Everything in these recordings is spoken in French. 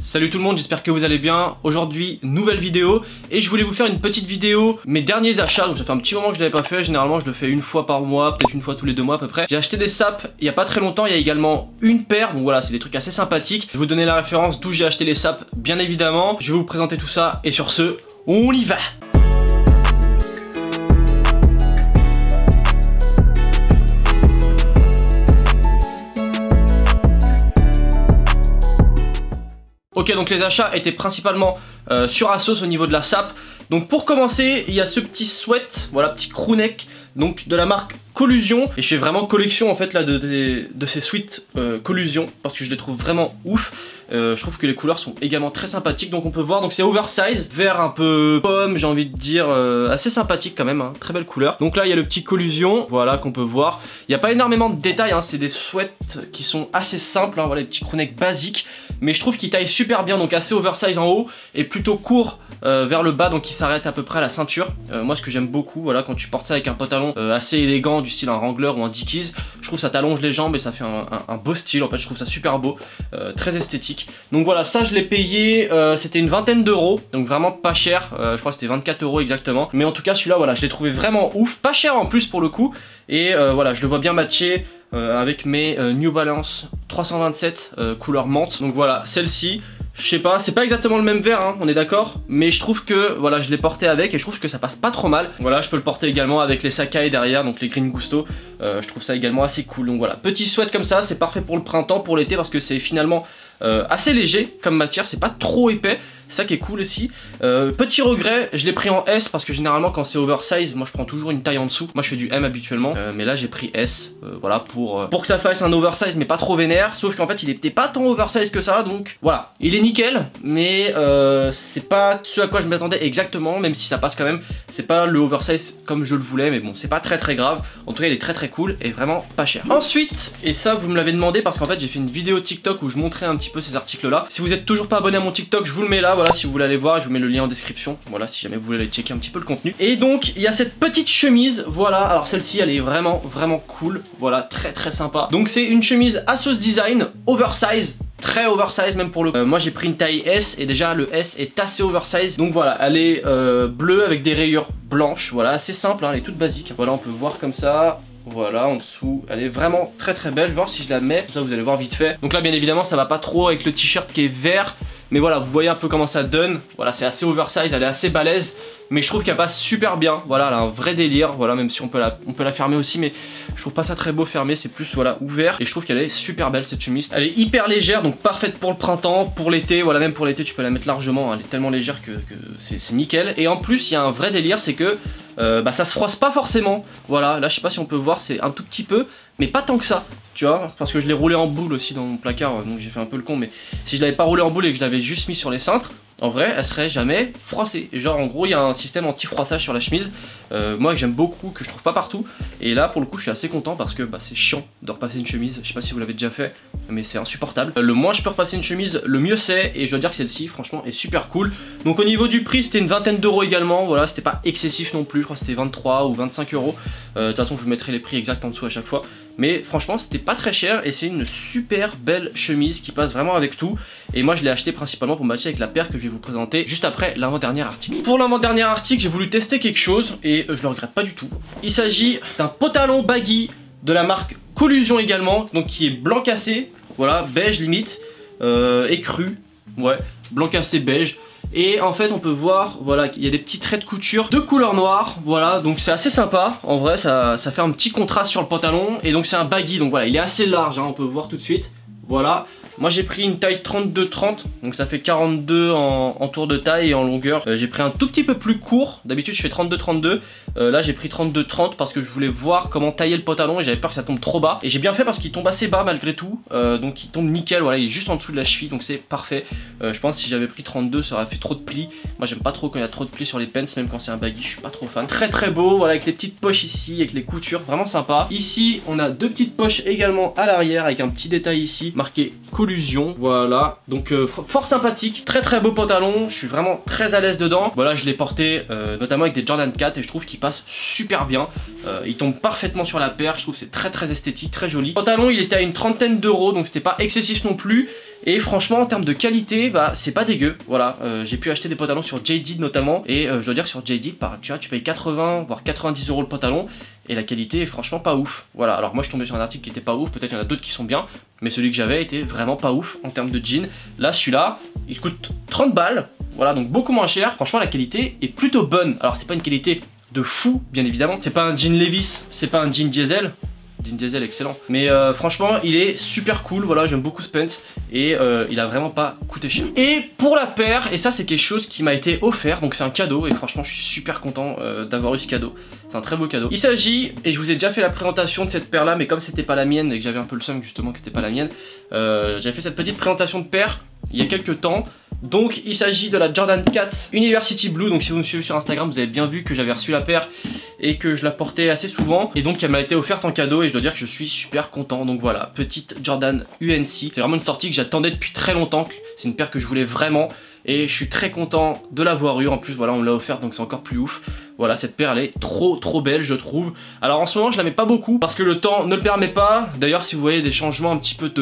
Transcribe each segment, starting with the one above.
Salut tout le monde, j'espère que vous allez bien. Aujourd'hui, nouvelle vidéo et je voulais vous faire une petite vidéo, mes derniers achats. Donc ça fait un petit moment que je l'avais pas fait, généralement je le fais une fois par mois, peut-être une fois tous les 2 mois à peu près. J'ai acheté des sapes il y a pas très longtemps, il y a également une paire, donc voilà, c'est des trucs assez sympathiques. Je vais vous donner la référence d'où j'ai acheté les sapes, bien évidemment. Je vais vous présenter tout ça et sur ce, on y va. Ok, donc les achats étaient principalement sur Asos au niveau de la sape. Donc pour commencer, il y a ce petit sweat, voilà, petit crewneck, donc de la marque Collusion. Et je fais vraiment collection en fait là de ces sweats Collusion parce que je les trouve vraiment ouf. Je trouve que les couleurs sont également très sympathiques. Donc on peut voir, donc c'est oversize, vert un peu pomme, j'ai envie de dire, assez sympathique quand même, hein, très belle couleur. Donc là il y a le petit Collusion, voilà, qu'on peut voir. Il n'y a pas énormément de détails, hein, c'est des sweats qui sont assez simples, hein, voilà, les petits crewnecks basiques. Mais je trouve qu'ils taillent super bien, donc assez oversize en haut et plutôt court vers le bas, donc qui s'arrête à peu près à la ceinture. Moi ce que j'aime beaucoup, voilà, quand tu portes ça avec un pantalon assez élégant du style un Wrangler ou un Dickies, je trouve que ça t'allonge les jambes et ça fait un beau style, en fait je trouve ça super beau, très esthétique. Donc voilà, ça je l'ai payé, c'était une vingtaine d'euros, donc vraiment pas cher, je crois que c'était 24 euros exactement. Mais en tout cas celui-là, voilà, je l'ai trouvé vraiment ouf, pas cher en plus pour le coup. Et voilà, je le vois bien matcher avec mes New Balance 327 couleur menthe. Donc voilà, celle-ci, je sais pas, c'est pas exactement le même vert, hein, on est d'accord. Mais je trouve que, voilà, je l'ai porté avec et je trouve que ça passe pas trop mal. Voilà, je peux le porter également avec les Sacai derrière, donc les Green Gusto. Je trouve ça également assez cool. Donc voilà, petit sweat comme ça, c'est parfait pour le printemps, pour l'été, parce que c'est finalement assez léger comme matière, c'est pas trop épais. C'est ça qui est cool aussi. Petit regret, je l'ai pris en S parce que généralement quand c'est oversize, moi je prends toujours une taille en dessous. Moi je fais du M habituellement, mais là j'ai pris S, voilà, pour que ça fasse un oversize mais pas trop vénère. Sauf qu'en fait il était pas tant oversize que ça, donc voilà. Il est nickel, mais c'est pas ce à quoi je m'attendais exactement, même si ça passe quand même. C'est pas le oversize comme je le voulais, mais bon, c'est pas très grave. En tout cas il est très cool et vraiment pas cher. Ensuite, et ça vous me l'avez demandé parce qu'en fait j'ai fait une vidéo TikTok où je montrais un petit peu ces articles là. Si vous êtes toujours pas abonné à mon TikTok, je vous le mets là. Voilà, si vous voulez aller voir, je vous mets le lien en description. Voilà, si jamais vous voulez aller checker un petit peu le contenu. Et donc, il y a cette petite chemise. Voilà, alors celle-ci, elle est vraiment cool. Voilà, très sympa. Donc, c'est une chemise Asos Design, oversize. Très oversize même pour le moi j'ai pris une taille S et déjà le S est assez oversize. Donc voilà, elle est bleue avec des rayures blanches. Voilà, assez simple, hein, elle est toute basique. Voilà, on peut voir comme ça. Voilà, en dessous, elle est vraiment très belle. Je vais voir si je la mets, comme ça vous allez voir vite fait. Donc là bien évidemment ça va pas trop avec le t-shirt qui est vert, mais voilà, vous voyez un peu comment ça donne. Voilà, c'est assez oversize, elle est assez balèze, mais je trouve qu'elle passe super bien. Voilà, elle a un vrai délire, voilà, même si on peut la fermer aussi, mais je trouve pas ça très beau fermé, c'est plus voilà ouvert. Et je trouve qu'elle est super belle cette chemise. Elle est hyper légère, donc parfaite pour le printemps, pour l'été. Voilà, même pour l'été tu peux la mettre largement, elle est tellement légère que c'est nickel. Et en plus il y a un vrai délire, c'est que ça se froisse pas forcément. Voilà, là je sais pas si on peut voir, c'est un tout petit peu, mais pas tant que ça. Tu vois, parce que je l'ai roulé en boule aussi dans mon placard, donc j'ai fait un peu le con, mais si je l'avais pas roulé en boule et que je l'avais juste mis sur les cintres, en vrai elle serait jamais froissée. Et genre en gros il y a un système anti-froissage sur la chemise, moi que j'aime beaucoup, que je trouve pas partout. Et là pour le coup je suis assez content parce que c'est chiant de repasser une chemise. Je sais pas si vous l'avez déjà fait, mais c'est insupportable. Le moins je peux repasser une chemise, le mieux c'est. Et je dois dire que celle-ci franchement est super cool. Donc au niveau du prix c'était une vingtaine d'euros également. Voilà, c'était pas excessif non plus, je crois que c'était 23 ou 25 euros. De toute façon je vous mettrai les prix exacts en dessous à chaque fois. Mais franchement c'était pas très cher et c'est une super belle chemise qui passe vraiment avec tout. Et moi je l'ai acheté principalement pour matcher avec la paire que je vais vous présenter juste après l'avant-dernier article. Pour l'avant-dernier article j'ai voulu tester quelque chose et je le regrette pas du tout. Il s'agit d'un pantalon baggy de la marque Collusion également, donc qui est blanc cassé, voilà, beige limite, écru, ouais, blanc cassé beige. Et en fait on peut voir, voilà, qu'il y a des petits traits de couture de couleur noire, voilà, donc c'est assez sympa. En vrai ça fait un petit contraste sur le pantalon. Et donc c'est un baggy, donc voilà, il est assez large, hein, on peut voir tout de suite. Voilà, moi j'ai pris une taille 32-30, donc ça fait 42 en tour de taille et en longueur. J'ai pris un tout petit peu plus court, d'habitude je fais 32-32, là j'ai pris 32-30 parce que je voulais voir comment tailler le pantalon et j'avais peur que ça tombe trop bas. Et j'ai bien fait parce qu'il tombe assez bas malgré tout, donc il tombe nickel, voilà, il est juste en dessous de la cheville, donc c'est parfait. Je pense que si j'avais pris 32 ça aurait fait trop de plis. Moi j'aime pas trop quand il y a trop de plis sur les pants, même quand c'est un baggy, je suis pas trop fan. Très beau, voilà, avec les petites poches ici, avec les coutures, vraiment sympa. Ici on a deux petites poches également à l'arrière avec un petit détail ici marqué Collusion, voilà, donc fort sympathique, très beau pantalon, je suis vraiment très à l'aise dedans. Voilà, je l'ai porté notamment avec des Jordan 4 et je trouve qu'il passe super bien, il tombe parfaitement sur la paire, je trouve que c'est très esthétique, très joli. Le pantalon il était à une trentaine d'euros, donc c'était pas excessif non plus. Et franchement en termes de qualité, bah c'est pas dégueu. Voilà, j'ai pu acheter des pantalons sur JD notamment. Et je dois dire sur JD, tu vois, tu payes 80 voire 90 € le pantalon. Et la qualité est franchement pas ouf. Voilà, alors moi je suis tombé sur un article qui était pas ouf, peut-être il y en a d'autres qui sont bien, mais celui que j'avais était vraiment pas ouf en termes de jean. Là celui-là, il coûte 30 balles, voilà, donc beaucoup moins cher. Franchement la qualité est plutôt bonne. Alors c'est pas une qualité de fou bien évidemment, c'est pas un jean Levi's, c'est pas un jean Diesel. Jean Diesel excellent, mais franchement il est super cool, voilà, j'aime beaucoup Spence et il a vraiment pas coûté cher. Et pour la paire, et ça c'est quelque chose qui m'a été offert, donc c'est un cadeau et franchement je suis super content d'avoir eu ce cadeau, c'est un très beau cadeau. Il s'agit, et je vous ai déjà fait la présentation de cette paire là, mais comme c'était pas la mienne et que j'avais un peu le seum justement que c'était pas la mienne, j'avais fait cette petite présentation de paire il y a quelques temps. Donc il s'agit de la Jordan 4 University Blue. Donc si vous me suivez sur Instagram, vous avez bien vu que j'avais reçu la paire et que je la portais assez souvent. Et donc elle m'a été offerte en cadeau et je dois dire que je suis super content. Donc voilà, petite Jordan UNC. C'est vraiment une sortie que j'attendais depuis très longtemps. C'est une paire que je voulais vraiment. Et je suis très content de l'avoir eu. En plus voilà, on me l'a offerte donc c'est encore plus ouf. Voilà, cette paire elle est trop belle je trouve. Alors en ce moment je la mets pas beaucoup parce que le temps ne le permet pas. D'ailleurs si vous voyez des changements un petit peu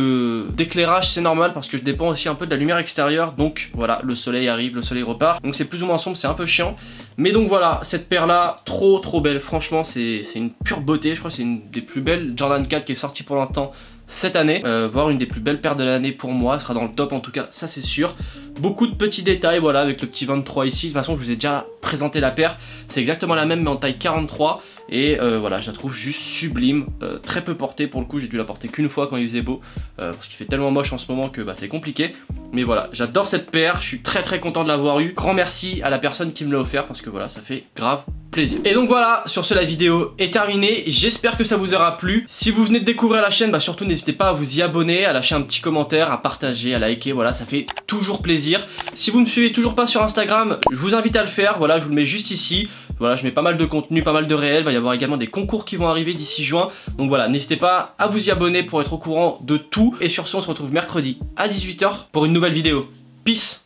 d'éclairage, c'est normal parce que je dépends aussi un peu de la lumière extérieure. Donc voilà, le soleil arrive, le soleil repart. Donc c'est plus ou moins sombre, c'est un peu chiant. Mais donc voilà, cette paire là, trop belle. Franchement c'est une pure beauté. Je crois que c'est une des plus belles Jordan 4 qui est sortie pour l'instant cette année, voire une des plus belles paires de l'année pour moi, elle sera dans le top en tout cas, ça c'est sûr. Beaucoup de petits détails, voilà, avec le petit 23 ici, de toute façon je vous ai déjà présenté la paire, c'est exactement la même mais en taille 43, et voilà, je la trouve juste sublime, très peu portée pour le coup, j'ai dû la porter qu'une fois quand il faisait beau, parce qu'il fait tellement moche en ce moment que bah, c'est compliqué. Mais voilà, j'adore cette paire, je suis très content de l'avoir eu. Grand merci à la personne qui me l'a offert parce que voilà, ça fait grave plaisir. Et donc voilà, sur ce la vidéo est terminée, j'espère que ça vous aura plu. Si vous venez de découvrir la chaîne, bah surtout n'hésitez pas à vous y abonner, à lâcher un petit commentaire, à partager, à liker, voilà, ça fait toujours plaisir. Si vous ne me suivez toujours pas sur Instagram, je vous invite à le faire, voilà, je vous le mets juste ici. Voilà, je mets pas mal de contenu, pas mal de réels, il va y avoir également des concours qui vont arriver d'ici juin. Donc voilà, n'hésitez pas à vous y abonner pour être au courant de tout. Et sur ce, on se retrouve mercredi à 18 h pour une nouvelle vidéo. Peace!